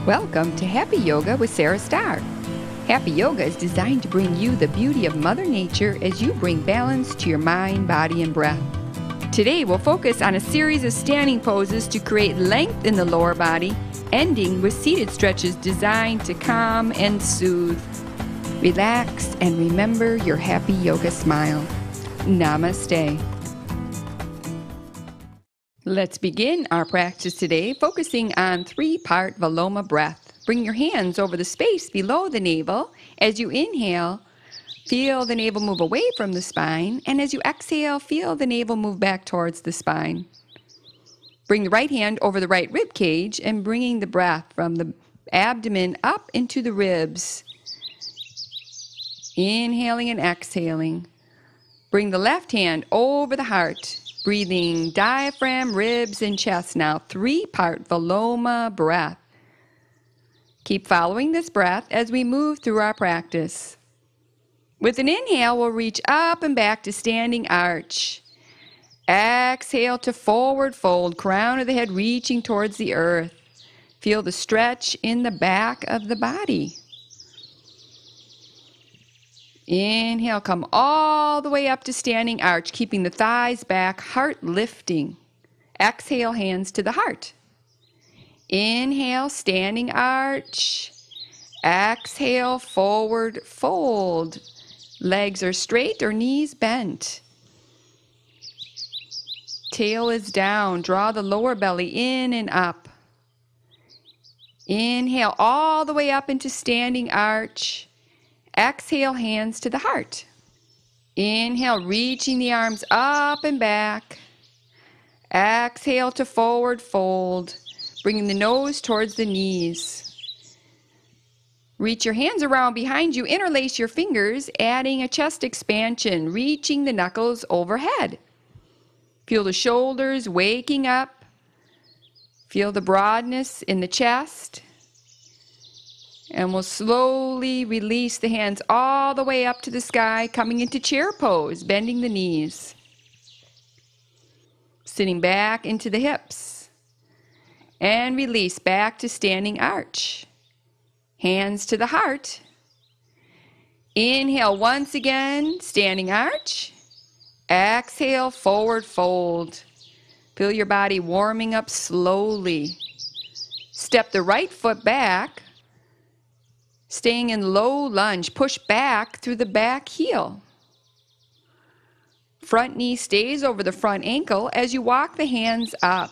Welcome to Happy Yoga with Sarah Starr. Happy Yoga is designed to bring you the beauty of Mother Nature as you bring balance to your mind, body, and breath. Today we'll focus on a series of standing poses to create length in the lower body, ending with seated stretches designed to calm and soothe. Relax and remember your Happy Yoga smile. Namaste. Let's begin our practice today focusing on three-part Viloma breath. Bring your hands over the space below the navel. As you inhale, feel the navel move away from the spine, and as you exhale, feel the navel move back towards the spine. Bring the right hand over the right rib cage and bringing the breath from the abdomen up into the ribs. Inhaling and exhaling. Bring the left hand over the heart. Breathing diaphragm, ribs, and chest now. Three-part Viloma breath. Keep following this breath as we move through our practice. With an inhale, we'll reach up and back to standing arch. Exhale to forward fold, crown of the head reaching towards the earth. Feel the stretch in the back of the body. Inhale, come all the way up to standing arch, keeping the thighs back, heart lifting. Exhale, hands to the heart. Inhale, standing arch. Exhale, forward fold. Legs are straight or knees bent. Tail is down. Draw the lower belly in and up. Inhale, all the way up into standing arch. Exhale, hands to the heart. Inhale, reaching the arms up and back. Exhale to forward fold, bringing the nose towards the knees. Reach your hands around behind you, interlace your fingers, adding a chest expansion, reaching the knuckles overhead. Feel the shoulders waking up. Feel the broadness in the chest. And we'll slowly release the hands all the way up to the sky, coming into chair pose, bending the knees. Sitting back into the hips. And release back to standing arch. Hands to the heart. Inhale once again, standing arch. Exhale, forward fold. Feel your body warming up slowly. Step the right foot back. Staying in low lunge, push back through the back heel. Front knee stays over the front ankle as you walk the hands up.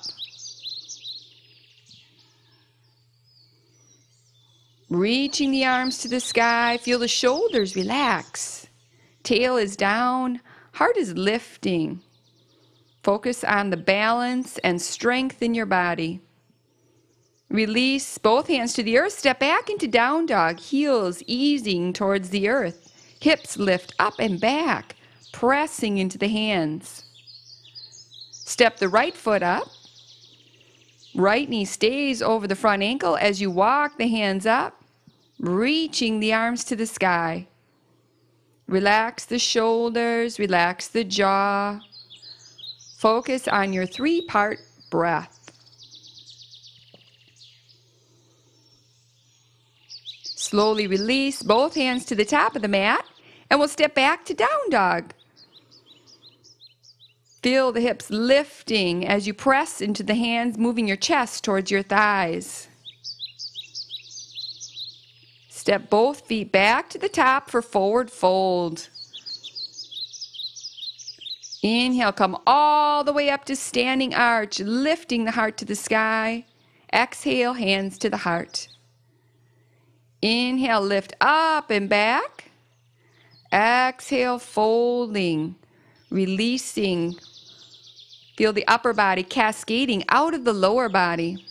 Reaching the arms to the sky, feel the shoulders relax. Tail is down, heart is lifting. Focus on the balance and strength in your body. Release both hands to the earth. Step back into down dog. Heels easing towards the earth. Hips lift up and back, pressing into the hands. Step the right foot up. Right knee stays over the front ankle as you walk the hands up, reaching the arms to the sky. Relax the shoulders, relax the jaw. Focus on your three-part breath. Slowly release both hands to the top of the mat, and we'll step back to down dog. Feel the hips lifting as you press into the hands, moving your chest towards your thighs. Step both feet back to the top for forward fold. Inhale, come all the way up to standing arch, lifting the heart to the sky. Exhale, hands to the heart. Inhale, lift up and back. Exhale, folding, releasing. Feel the upper body cascading out of the lower body.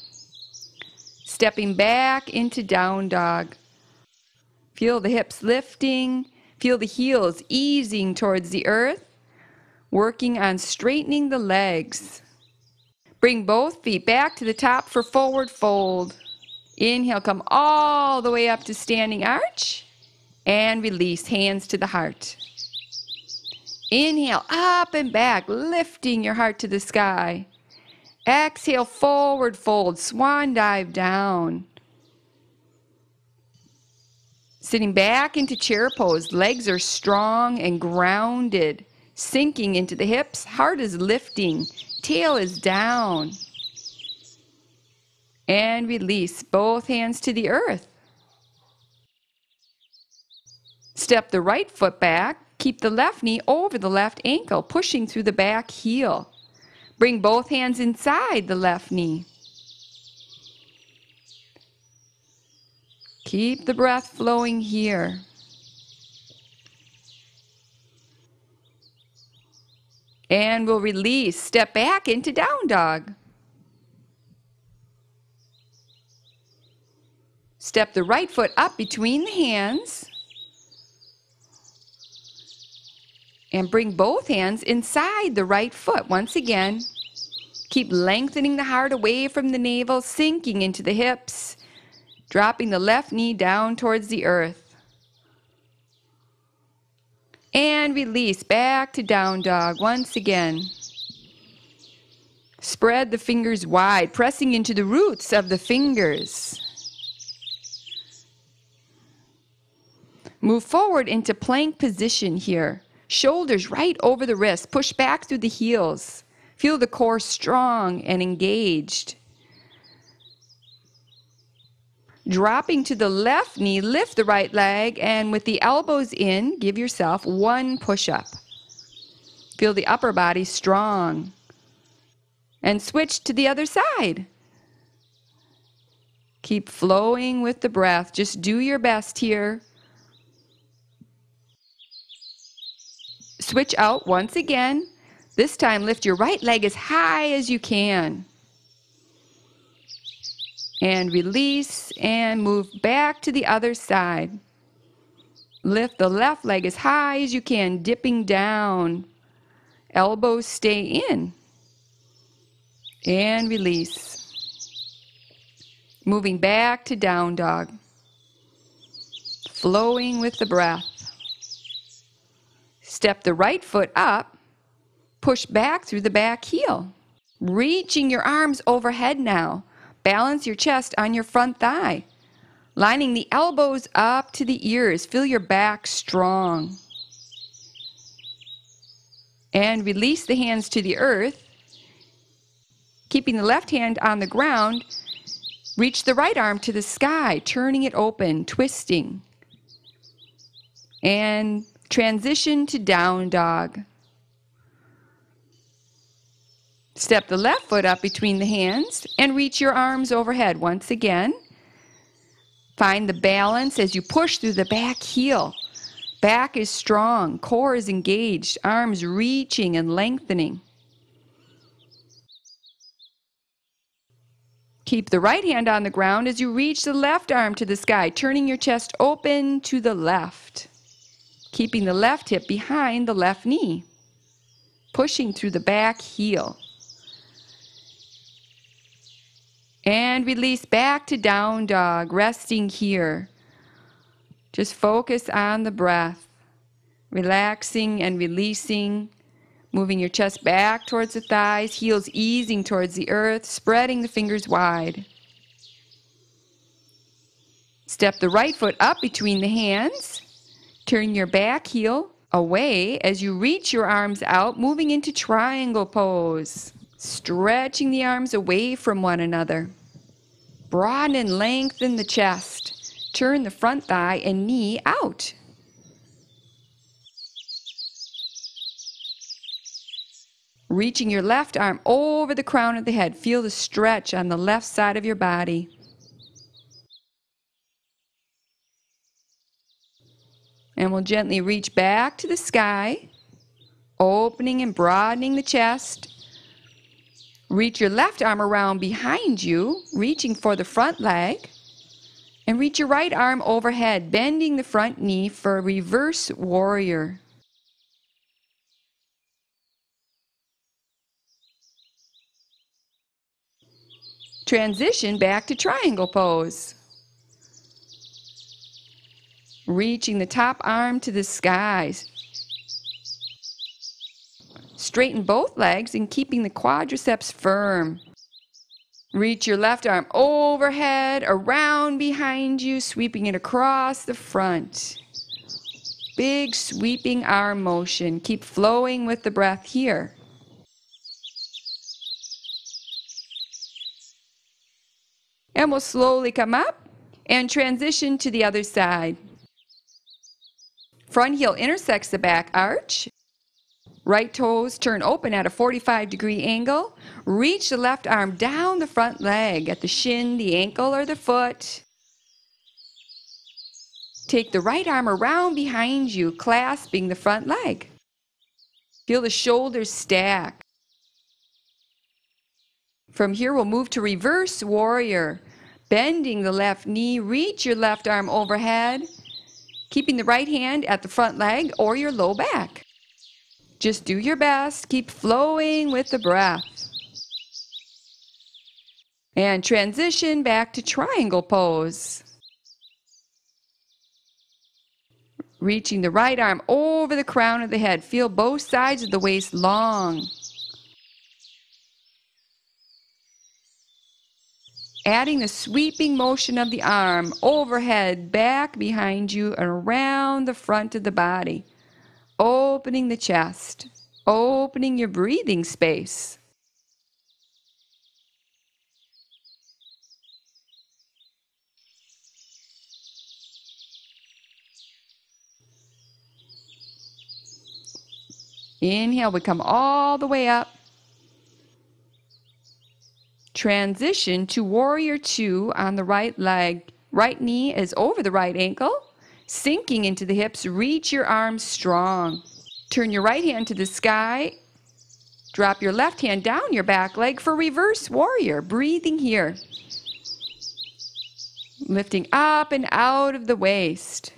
Stepping back into down dog. Feel the hips lifting. Feel the heels easing towards the earth. Working on straightening the legs. Bring both feet back to the top for forward fold. Inhale, come all the way up to standing arch, and release, hands to the heart. Inhale, up and back, lifting your heart to the sky. Exhale, forward fold, swan dive down. Sitting back into chair pose, legs are strong and grounded, sinking into the hips, heart is lifting, tail is down. And release both hands to the earth. Step the right foot back, keep the left knee over the left ankle, pushing through the back heel. Bring both hands inside the left knee. Keep the breath flowing here. And we'll release. Step back into down dog. Step the right foot up between the hands. And bring both hands inside the right foot. Once again, keep lengthening the heart away from the navel, sinking into the hips, dropping the left knee down towards the earth. And release back to down dog once again. Spread the fingers wide, pressing into the roots of the fingers. Move forward into plank position here. Shoulders right over the wrists. Push back through the heels. Feel the core strong and engaged. Dropping to the left knee, lift the right leg, and with the elbows in, give yourself one push-up. Feel the upper body strong. And switch to the other side. Keep flowing with the breath. Just do your best here. Switch out once again. This time lift your right leg as high as you can. And release and move back to the other side. Lift the left leg as high as you can, dipping down. Elbows stay in. And release. Moving back to down dog. Flowing with the breath. Step the right foot up. Push back through the back heel. Reaching your arms overhead now. Balance your chest on your front thigh. Lining the elbows up to the ears. Feel your back strong. And release the hands to the earth. Keeping the left hand on the ground, reach the right arm to the sky, turning it open, twisting. And transition to down dog. Step the left foot up between the hands and reach your arms overhead once again. Find the balance as you push through the back heel. Back is strong, core is engaged, arms reaching and lengthening. Keep the right hand on the ground as you reach the left arm to the sky, turning your chest open to the left. Keeping the left hip behind the left knee. Pushing through the back heel. And release back to down dog, resting here. Just focus on the breath. Relaxing and releasing. Moving your chest back towards the thighs, heels easing towards the earth, spreading the fingers wide. Step the right foot up between the hands. Turn your back heel away as you reach your arms out, moving into triangle pose. Stretching the arms away from one another. Broaden and lengthen the chest. Turn the front thigh and knee out. Reaching your left arm over the crown of the head. Feel the stretch on the left side of your body. And we'll gently reach back to the sky, opening and broadening the chest. Reach your left arm around behind you, reaching for the front leg. And reach your right arm overhead, bending the front knee for a reverse warrior. Transition back to triangle pose. Reaching the top arm to the skies. Straighten both legs and keeping the quadriceps firm. Reach your left arm overhead, around behind you, sweeping it across the front. Big sweeping arm motion. Keep flowing with the breath here. And we'll slowly come up and transition to the other side. Front heel intersects the back arch. Right toes turn open at a 45-degree angle. Reach the left arm down the front leg at the shin, the ankle, or the foot. Take the right arm around behind you, clasping the front leg. Feel the shoulders stack. From here, we'll move to reverse warrior. Bending the left knee, reach your left arm overhead, keeping the right hand at the front leg or your low back. Just do your best. Keep flowing with the breath. And transition back to triangle pose. Reaching the right arm over the crown of the head. Feel both sides of the waist long. Adding the sweeping motion of the arm overhead, back behind you, and around the front of the body. Opening the chest. Opening your breathing space. Inhale, we come all the way up. Transition to warrior two on the right leg. Right knee is over the right ankle. Sinking into the hips, reach your arms strong. Turn your right hand to the sky. Drop your left hand down your back leg for reverse warrior. Breathing here. Lifting up and out of the waist.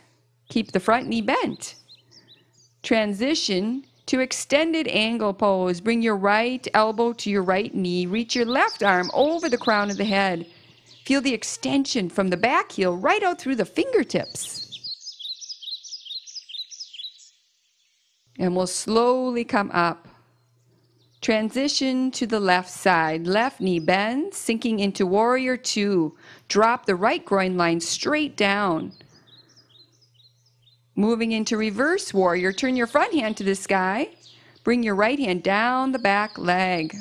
Keep the front knee bent. Transition to extended angle pose. Bring your right elbow to your right knee. Reach your left arm over the crown of the head. Feel the extension from the back heel right out through the fingertips. And we'll slowly come up. Transition to the left side. Left knee bends, sinking into warrior two. Drop the right groin line straight down. Moving into reverse warrior, turn your front hand to the sky. Bring your right hand down the back leg.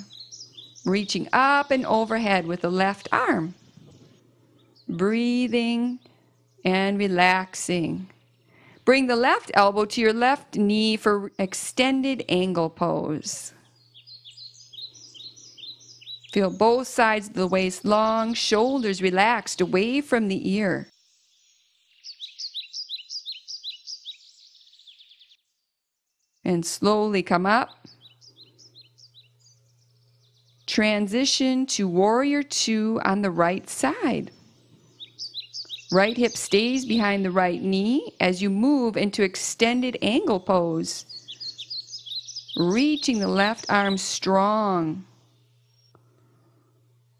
Reaching up and overhead with the left arm. Breathing and relaxing. Bring the left elbow to your left knee for extended angle pose. Feel both sides of the waist long, shoulders relaxed away from the ear. And slowly come up. Transition to warrior two on the right side. Right hip stays behind the right knee as you move into extended angle pose. Reaching the left arm strong.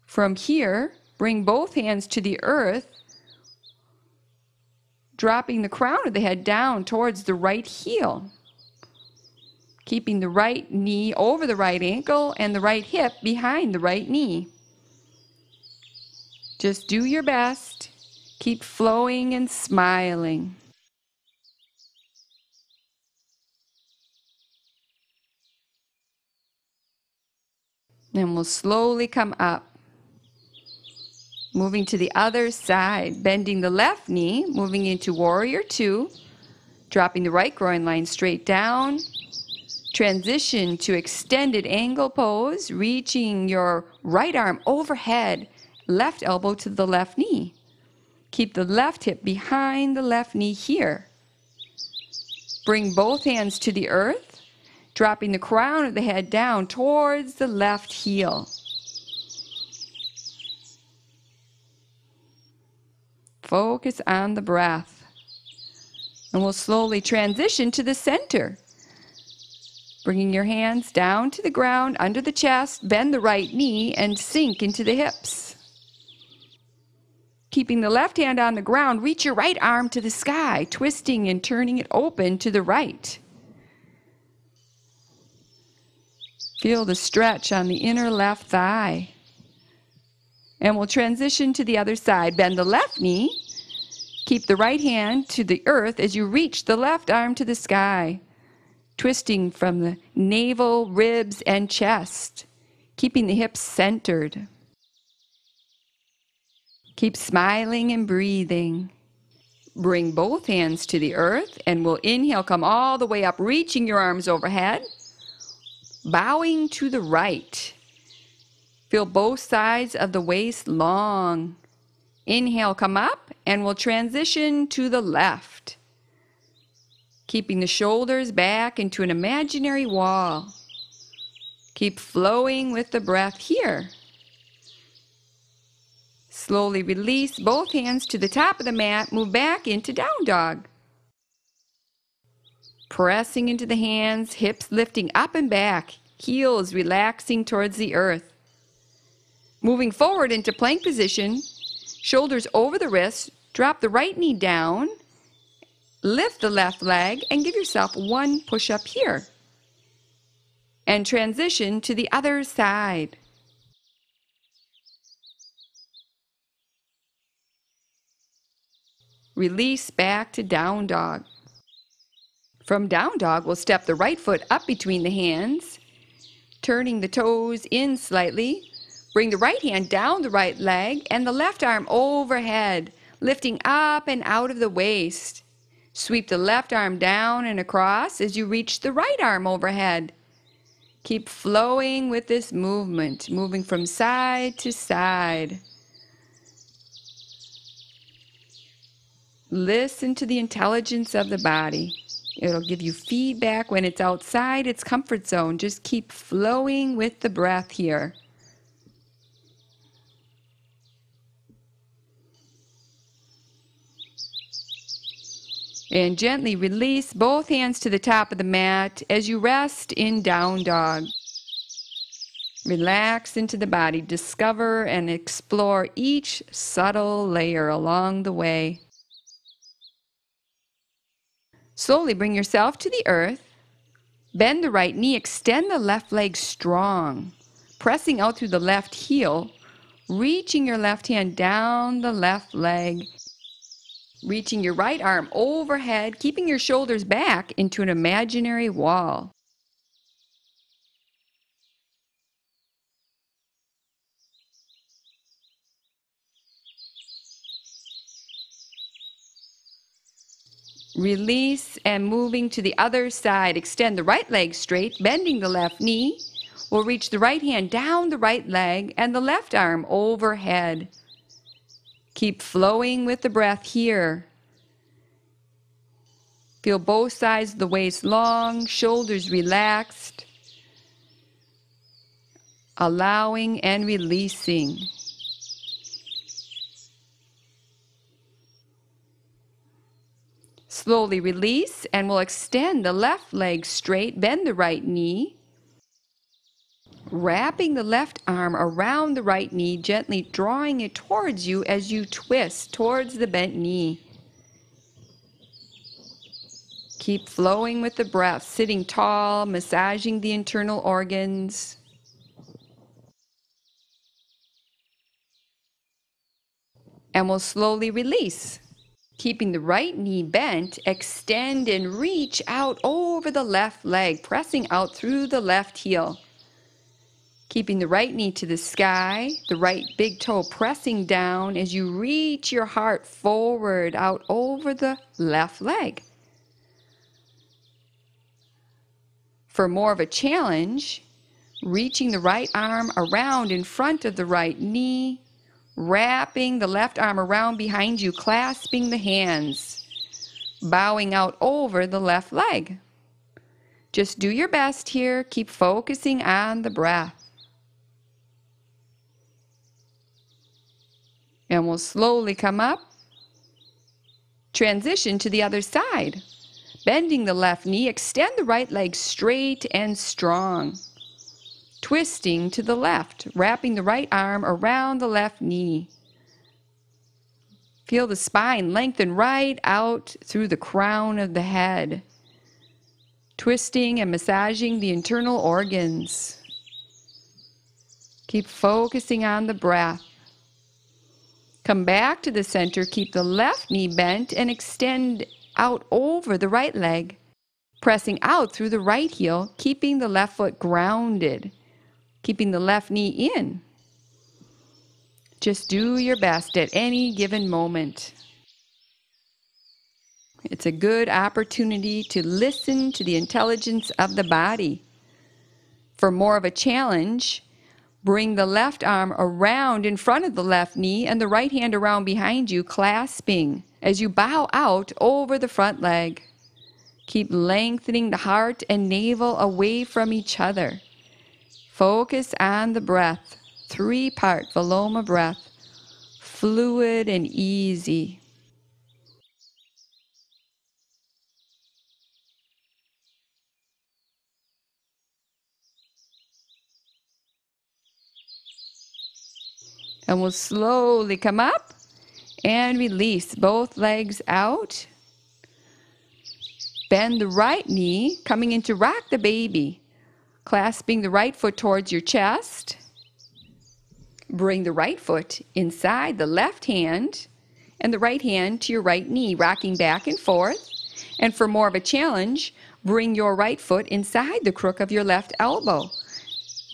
From here, bring both hands to the earth, dropping the crown of the head down towards the right heel. Keeping the right knee over the right ankle and the right hip behind the right knee. Just do your best. Keep flowing and smiling. Then we'll slowly come up. Moving to the other side, bending the left knee, moving into warrior two, dropping the right groin line straight down. Transition to extended angle pose, reaching your right arm overhead, left elbow to the left knee. Keep the left hip behind the left knee here. Bring both hands to the earth, dropping the crown of the head down towards the left heel. Focus on the breath. And we'll slowly transition to the center. Bringing your hands down to the ground, under the chest, bend the right knee and sink into the hips. Keeping the left hand on the ground, reach your right arm to the sky, twisting and turning it open to the right. Feel the stretch on the inner left thigh. And we'll transition to the other side. Bend the left knee. Keep the right hand to the earth as you reach the left arm to the sky, twisting from the navel, ribs, and chest, keeping the hips centered. Keep smiling and breathing. Bring both hands to the earth, and we'll inhale, come all the way up, reaching your arms overhead, bowing to the right. Feel both sides of the waist long. Inhale, come up, and we'll transition to the left, keeping the shoulders back into an imaginary wall. Keep flowing with the breath here. Slowly release both hands to the top of the mat. Move back into down dog. Pressing into the hands, hips lifting up and back, heels relaxing towards the earth. Moving forward into plank position, shoulders over the wrists, drop the right knee down, lift the left leg, and give yourself one push-up here. And transition to the other side. Release back to down dog. From down dog, we'll step the right foot up between the hands, turning the toes in slightly. Bring the right hand down the right leg and the left arm overhead, lifting up and out of the waist. Sweep the left arm down and across as you reach the right arm overhead. Keep flowing with this movement, moving from side to side. Listen to the intelligence of the body. It'll give you feedback when it's outside its comfort zone. Just keep flowing with the breath here. And gently release both hands to the top of the mat as you rest in down dog. Relax into the body. Discover and explore each subtle layer along the way. Slowly bring yourself to the earth. Bend the right knee. Extend the left leg strong. Pressing out through the left heel. Reaching your left hand down the left leg. Reaching your right arm overhead, keeping your shoulders back into an imaginary wall. Release and moving to the other side. Extend the right leg straight, bending the left knee. We'll reach the right hand down the right leg and the left arm overhead. Keep flowing with the breath here. Feel both sides of the waist long, shoulders relaxed. Allowing and releasing. Slowly release, and we'll extend the left leg straight, bend the right knee. Wrapping the left arm around the right knee, gently drawing it towards you as you twist towards the bent knee. Keep flowing with the breath, sitting tall, massaging the internal organs. And we'll slowly release. Keeping the right knee bent, extend and reach out over the left leg, pressing out through the left heel. Keeping the right knee to the sky, the right big toe pressing down as you reach your heart forward out over the left leg. For more of a challenge, reaching the right arm around in front of the right knee, wrapping the left arm around behind you, clasping the hands, bowing out over the left leg. Just do your best here. Keep focusing on the breath. And we'll slowly come up. Transition to the other side. Bending the left knee, extend the right leg straight and strong. Twisting to the left, wrapping the right arm around the left knee. Feel the spine lengthen right out through the crown of the head. Twisting and massaging the internal organs. Keep focusing on the breath. Come back to the center, keep the left knee bent and extend out over the right leg, pressing out through the right heel, keeping the left foot grounded, keeping the left knee in. Just do your best at any given moment. It's a good opportunity to listen to the intelligence of the body. For more of a challenge, bring the left arm around in front of the left knee and the right hand around behind you, clasping as you bow out over the front leg. Keep lengthening the heart and navel away from each other. Focus on the breath, 3-part Viloma breath, fluid and easy. And we'll slowly come up and release both legs out. Bend the right knee, coming into rock the baby, clasping the right foot towards your chest. Bring the right foot inside the left hand and the right hand to your right knee, rocking back and forth. And for more of a challenge, bring your right foot inside the crook of your left elbow,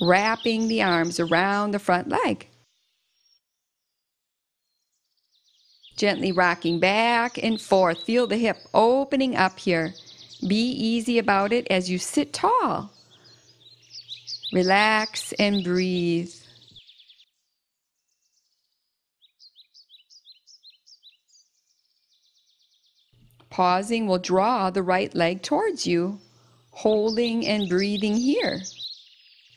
wrapping the arms around the front leg. Gently rocking back and forth. Feel the hip opening up here. Be easy about it as you sit tall. Relax and breathe. Pausing will draw the right leg towards you, holding and breathing here.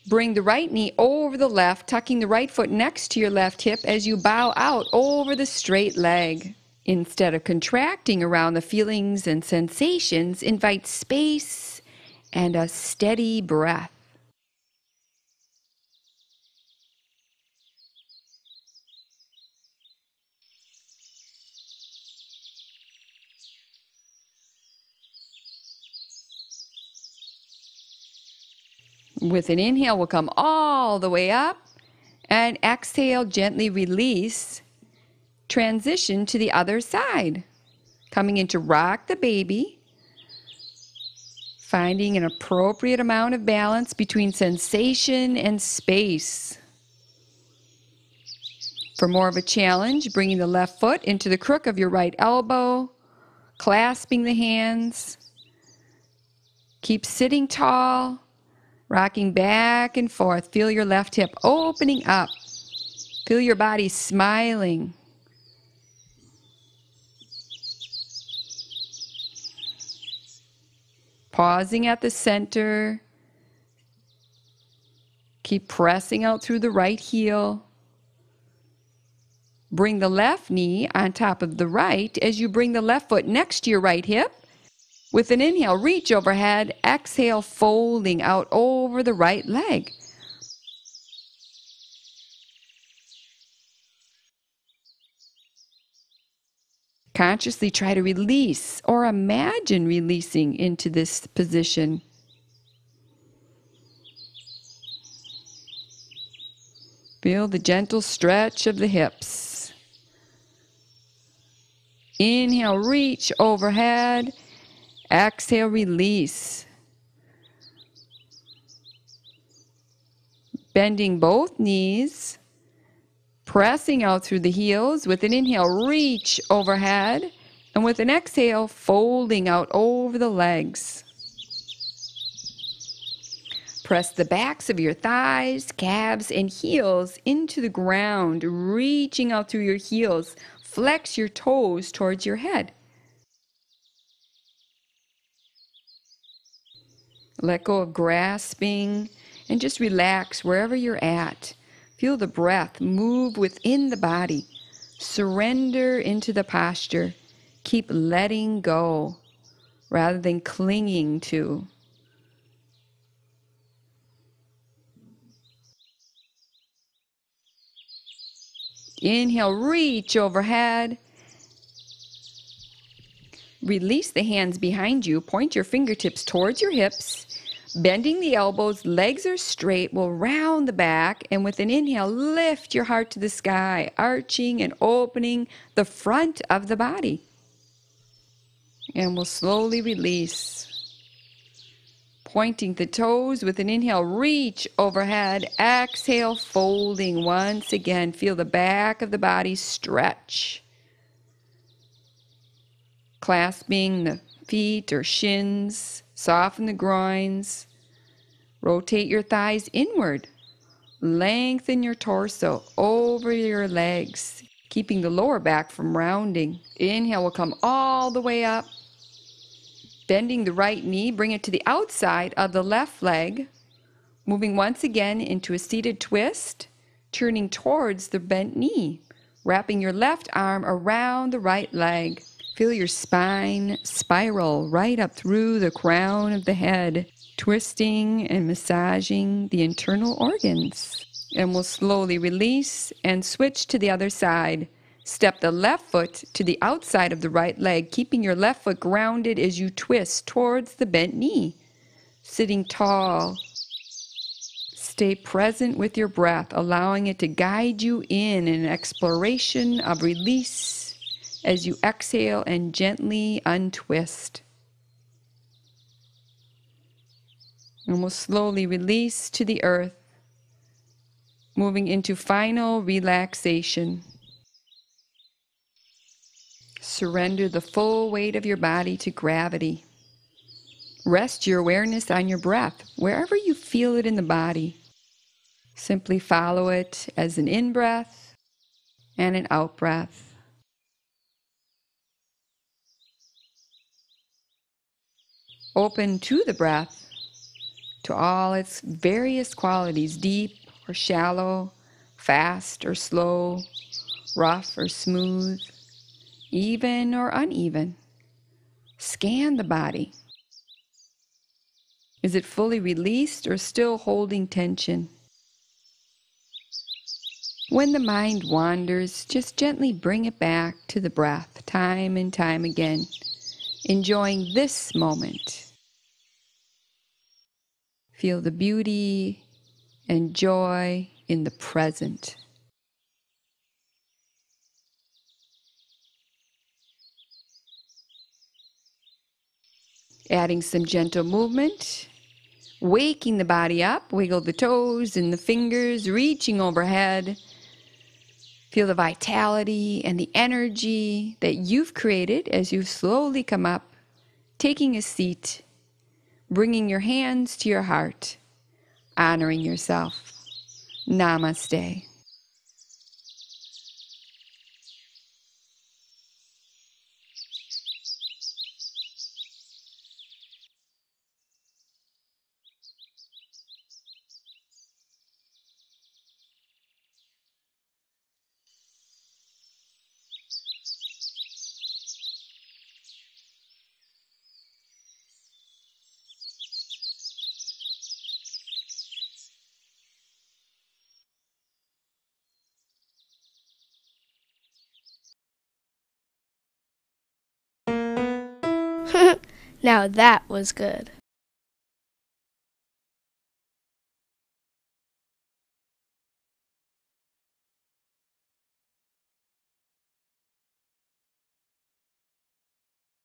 Bring the right knee over the left, tucking the right foot next to your left hip as you bow out over the straight leg. Instead of contracting around the feelings and sensations, invite space and a steady breath. With an inhale, we'll come all the way up, and exhale, gently release. Transition to the other side. Coming into rock the baby, finding an appropriate amount of balance between sensation and space. For more of a challenge, bringing the left foot into the crook of your right elbow, clasping the hands. Keep sitting tall. Rocking back and forth. Feel your left hip opening up. Feel your body smiling. Pausing at the center. Keep pressing out through the right heel. Bring the left knee on top of the right as you bring the left foot next to your right hip. With an inhale, reach overhead. Exhale, folding out over the right leg. Consciously try to release or imagine releasing into this position. Feel the gentle stretch of the hips. Inhale, reach overhead. Exhale, release. Bending both knees, pressing out through the heels. With an inhale, reach overhead. And with an exhale, folding out over the legs. Press the backs of your thighs, calves, and heels into the ground, reaching out through your heels. Flex your toes towards your head. Let go of grasping and just relax wherever you're at. Feel the breath move within the body. Surrender into the posture. Keep letting go rather than clinging to. Inhale, reach overhead. Release the hands behind you. Point your fingertips towards your hips. Bending the elbows, legs are straight, we'll round the back, and with an inhale, lift your heart to the sky, arching and opening the front of the body. And we'll slowly release. Pointing the toes with an inhale, reach overhead. Exhale, folding once again. Feel the back of the body stretch. Clasping the feet or shins, soften the groins. Rotate your thighs inward. Lengthen your torso over your legs, keeping the lower back from rounding. Inhale will come all the way up. Bending the right knee, bring it to the outside of the left leg. Moving once again into a seated twist, turning towards the bent knee. Wrapping your left arm around the right leg. Feel your spine spiral right up through the crown of the head, twisting and massaging the internal organs. And we'll slowly release and switch to the other side. Step the left foot to the outside of the right leg, keeping your left foot grounded as you twist towards the bent knee. Sitting tall. Stay present with your breath, allowing it to guide you in an exploration of release as you exhale and gently untwist. And we'll slowly release to the earth, moving into final relaxation. Surrender the full weight of your body to gravity. Rest your awareness on your breath, wherever you feel it in the body. Simply follow it as an in-breath and an out-breath. Open to the breath, to all its various qualities, deep or shallow, fast or slow, rough or smooth, even or uneven. Scan the body. Is it fully released or still holding tension? When the mind wanders, just gently bring it back to the breath, time and time again, enjoying this moment. Feel the beauty and joy in the present. Adding some gentle movement, waking the body up, wiggle the toes and the fingers, reaching overhead. Feel the vitality and the energy that you've created as you slowly come up, taking a seat, bringing your hands to your heart, honoring yourself. Namaste. Now that was good.